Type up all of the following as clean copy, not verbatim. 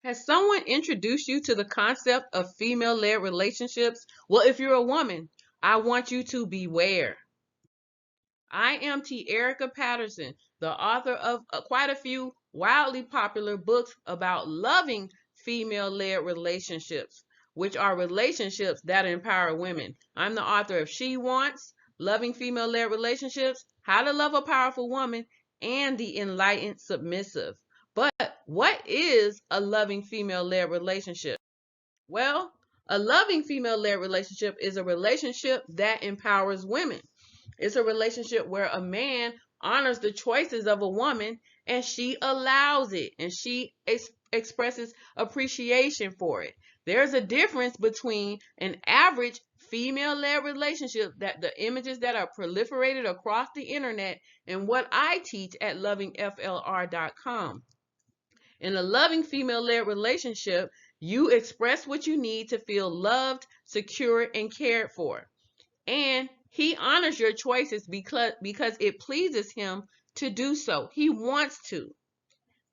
Has someone introduced you to the concept of female-led relationships? Well, if you're a woman, I want you to beware. I am T. Erica Patterson, the author of quite a few wildly popular books about loving female-led relationships, which are relationships that empower women. I'm the author of She Wants, Loving Female-Led Relationships, How to Love a Powerful Woman, and The Enlightened Submissive. But what is a loving female-led relationship? Well, a loving female-led relationship is a relationship that empowers women. It's a relationship where a man honors the choices of a woman and she allows it and she expresses appreciation for it. There's a difference between an average female-led relationship, that the images that are proliferated across the internet, and what I teach at lovingflr.com. In a loving female-led relationship, you express what you need to feel loved, secure, and cared for. And he honors your choices because it pleases him to do so. He wants to.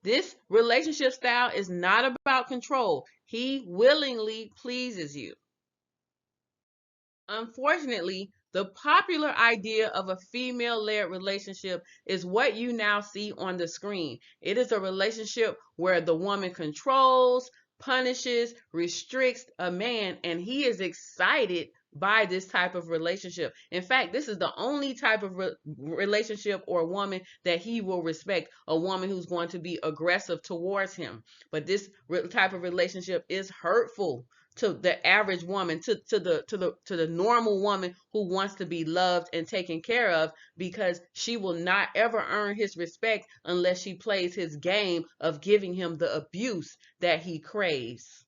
This relationship style is not about control. He willingly pleases you. Unfortunately, the popular idea of a female-led relationship is what you now see on the screen. It is a relationship where the woman controls, punishes, restricts a man, and he is excited by this type of relationship. In fact, this is the only type of relationship or woman that he will respect, a woman who's going to be aggressive towards him. But this type of relationship is hurtful to the average woman, to the normal woman who wants to be loved and taken care of, because she will not ever earn his respect unless she plays his game of giving him the abuse that he craves.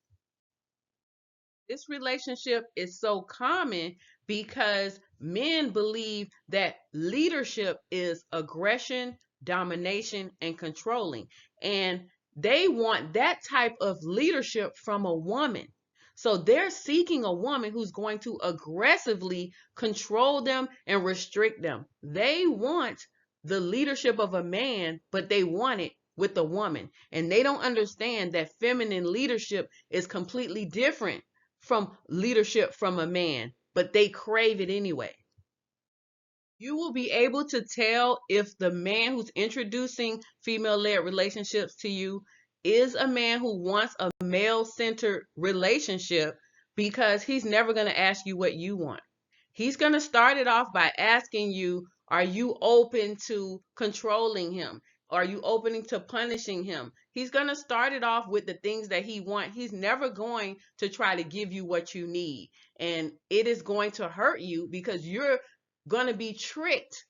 This relationship is so common because men believe that leadership is aggression, domination, and controlling. And they want that type of leadership from a woman. So they're seeking a woman who's going to aggressively control them and restrict them. They want the leadership of a man, but they want it with a woman. And they don't understand that feminine leadership is completely different from leadership from a man, but they crave it anyway. You will be able to tell if the man who's introducing female-led relationships to you is a man who wants a male-centered relationship, because he's never going to ask you what you want. He's going to start it off by asking you, are you open to controlling him? Are you open to punishing him? He's going to start it off with the things that he wants. He's never going to try to give you what you need. And it is going to hurt you because you're going to be tricked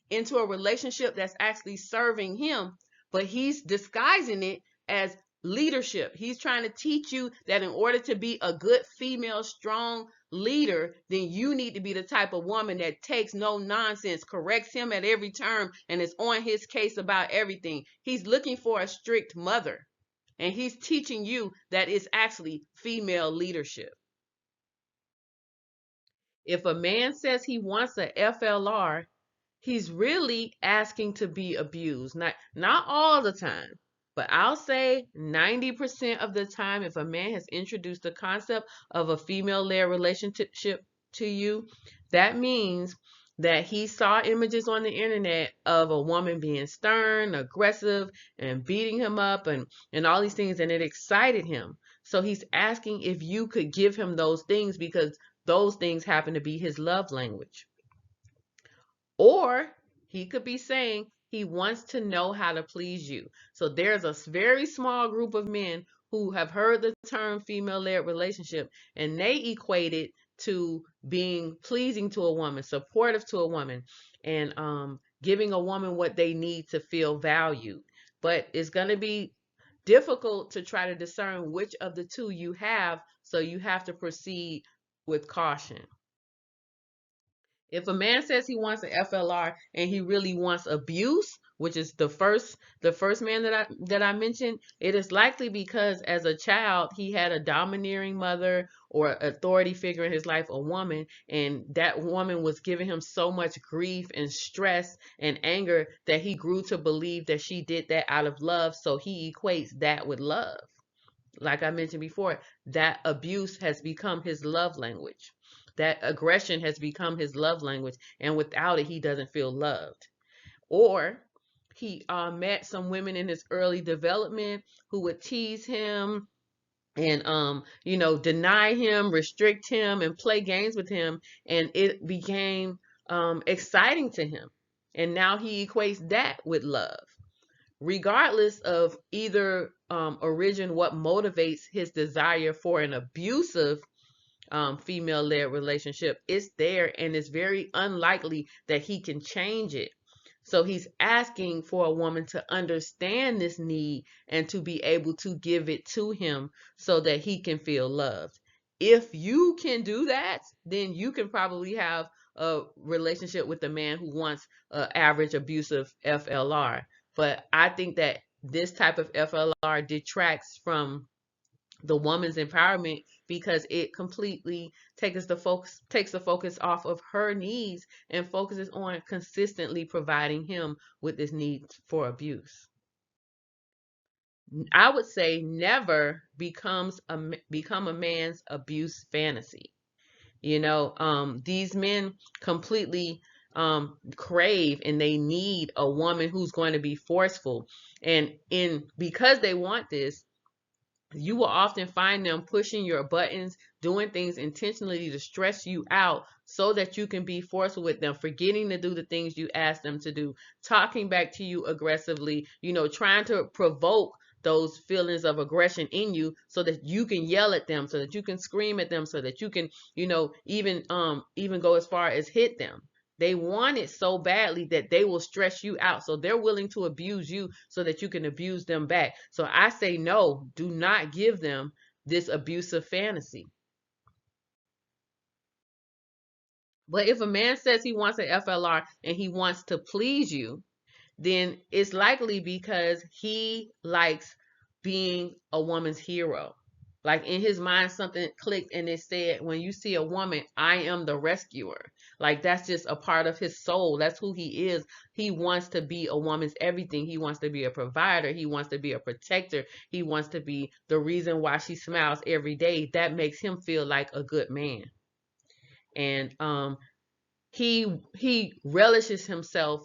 into a relationship that's actually serving him, but he's disguising it as leadership. He's trying to teach you that in order to be a good female, strong leader, then you need to be the type of woman that takes no nonsense, corrects him at every turn, and is on his case about everything. He's looking for a strict mother, and he's teaching you that it's actually female leadership. If a man says he wants a FLR, he's really asking to be abused. Not all the time, but I'll say 90% of the time, if a man has introduced the concept of a female-led relationship to you, that means that he saw images on the internet of a woman being stern, aggressive, and beating him up, and all these things, and it excited him. So he's asking if you could give him those things because those things happen to be his love language. Or he could be saying he wants to know how to please you. So there's a very small group of men who have heard the term female-led relationship, and they equate it to being pleasing to a woman, supportive to a woman, and giving a woman what they need to feel valued. But it's going to be difficult to try to discern which of the two you have, so you have to proceed with caution. If a man says he wants an FLR and he really wants abuse, which is the first man that I mentioned, it is likely because as a child he had a domineering mother or authority figure in his life, a woman, and that woman was giving him so much grief and stress and anger that he grew to believe that she did that out of love, so he equates that with love. Like I mentioned before, that abuse has become his love language. That aggression has become his love language, and without it, he doesn't feel loved. Or he met some women in his early development who would tease him and deny him, restrict him, and play games with him, and it became exciting to him. And now he equates that with love, regardless of either origin, what motivates his desire for an abusive female-led relationship. It's there, and it's very unlikely that he can change it. So he's asking for a woman to understand this need and to be able to give it to him so that he can feel loved. If you can do that, then you can probably have a relationship with a man who wants an average abusive FLR. But I think that this type of FLR detracts from the woman's empowerment because it completely takes the focus off of her needs and focuses on consistently providing him with this need for abuse. I would say never become a man's abuse fantasy. These men completely crave and they need a woman who's going to be forceful, and in because they want this, you will often find them pushing your buttons, doing things intentionally to stress you out so that you can be forceful with them, forgetting to do the things you ask them to do, talking back to you aggressively, trying to provoke those feelings of aggression in you so that you can yell at them, so that you can scream at them, so that you can, even go as far as hit them. They want it so badly that they will stress you out. So they're willing to abuse you so that you can abuse them back. So I say no, do not give them this abusive fantasy. But if a man says he wants an FLR and he wants to please you, then it's likely because he likes being a woman's hero. Like in his mind, something clicked and it said, when you see a woman, I am the rescuer. Like that's just a part of his soul. That's who he is. He wants to be a woman's everything. He wants to be a provider. He wants to be a protector. He wants to be the reason why she smiles every day. That makes him feel like a good man. And he relishes himself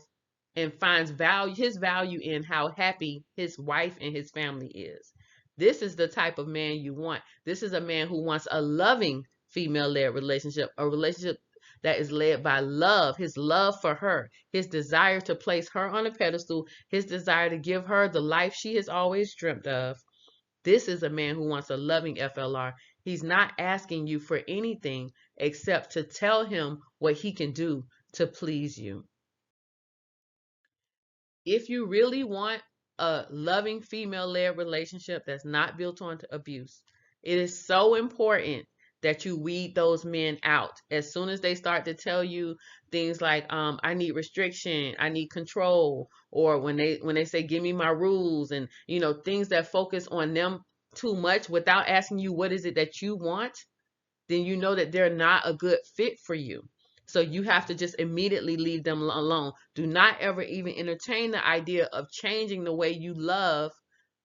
and finds his value in how happy his wife and his family is. This is the type of man you want. This is a man who wants a loving female-led relationship, a relationship that is led by love, his love for her, his desire to place her on a pedestal, his desire to give her the life she has always dreamt of. This is a man who wants a loving FLR. He's not asking you for anything except to tell him what he can do to please you. If you really want a loving female-led relationship that's not built on abuse, it is so important that you weed those men out. As soon as they start to tell you things like, I need restriction, I need control, or when they say give me my rules, and things that focus on them too much without asking you what is it that you want, then you know that they're not a good fit for you. So you have to just immediately leave them alone. Do not ever even entertain the idea of changing the way you love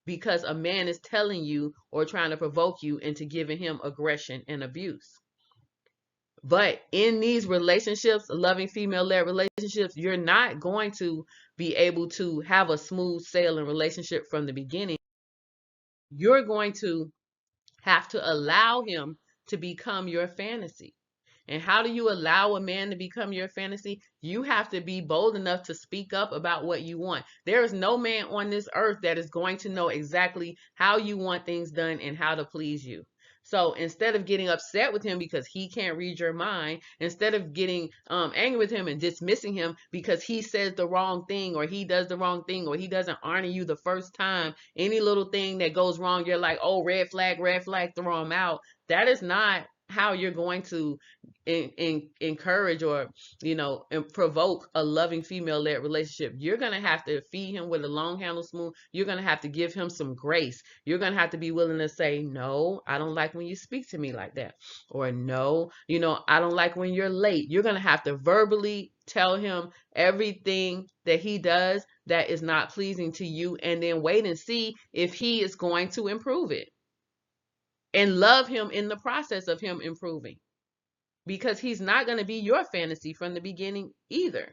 because a man is telling you or trying to provoke you into giving him aggression and abuse. But in these relationships, loving female-led relationships, you're not going to be able to have a smooth sailing relationship from the beginning. You're going to have to allow him to become your fantasy. And how do you allow a man to become your fantasy? You have to be bold enough to speak up about what you want. There is no man on this earth that is going to know exactly how you want things done and how to please you. So instead of getting upset with him because he can't read your mind, instead of getting angry with him and dismissing him because he says the wrong thing or he does the wrong thing or he doesn't honor you the first time, any little thing that goes wrong, you're like, oh, red flag, throw him out. That is not how you're going to encourage or and provoke a loving female-led relationship. You're going to have to feed him with a long handle spoon. You're going to have to give him some grace. You're going to have to be willing to say, no, I don't like when you speak to me like that, or no, I don't like when you're late. You're going to have to verbally tell him everything that he does that is not pleasing to you, and then wait and see if he is going to improve it. and love him in the process of him improving, because he's not going to be your fantasy from the beginning either.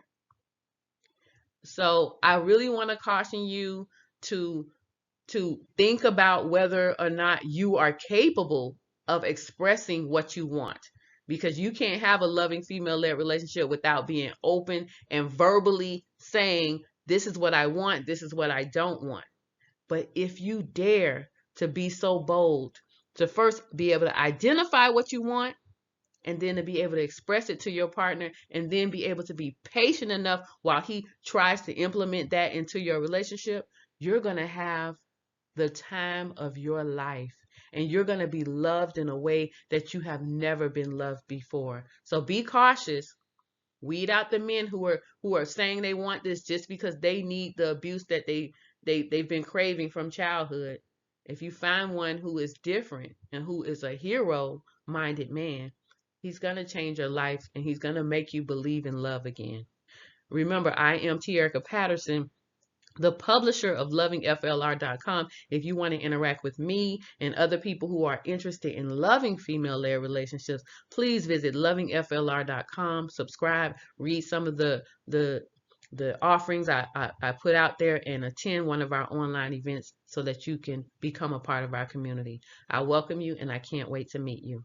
So I really want to caution you to think about whether or not you are capable of expressing what you want, because you can't have a loving female-led relationship without being open and verbally saying, this is what I want, this is what I don't want. But if you dare to be so bold to first be able to identify what you want, and then to be able to express it to your partner, and then be able to be patient enough while he tries to implement that into your relationship, you're going to have the time of your life, and you're going to be loved in a way that you have never been loved before. So be cautious. Weed out the men who are saying they want this just because they need the abuse that they've been craving from childhood. If you find one who is different and who is a hero minded man, he's going to change your life, and he's going to make you believe in love again. Remember, I am Tierica Patterson, the publisher of lovingflr.com. If you want to interact with me and other people who are interested in loving female-led relationships, please visit lovingflr.com, subscribe, read some of the offerings I put out there, and attend one of our online events so that you can become a part of our community. I welcome you, and I can't wait to meet you.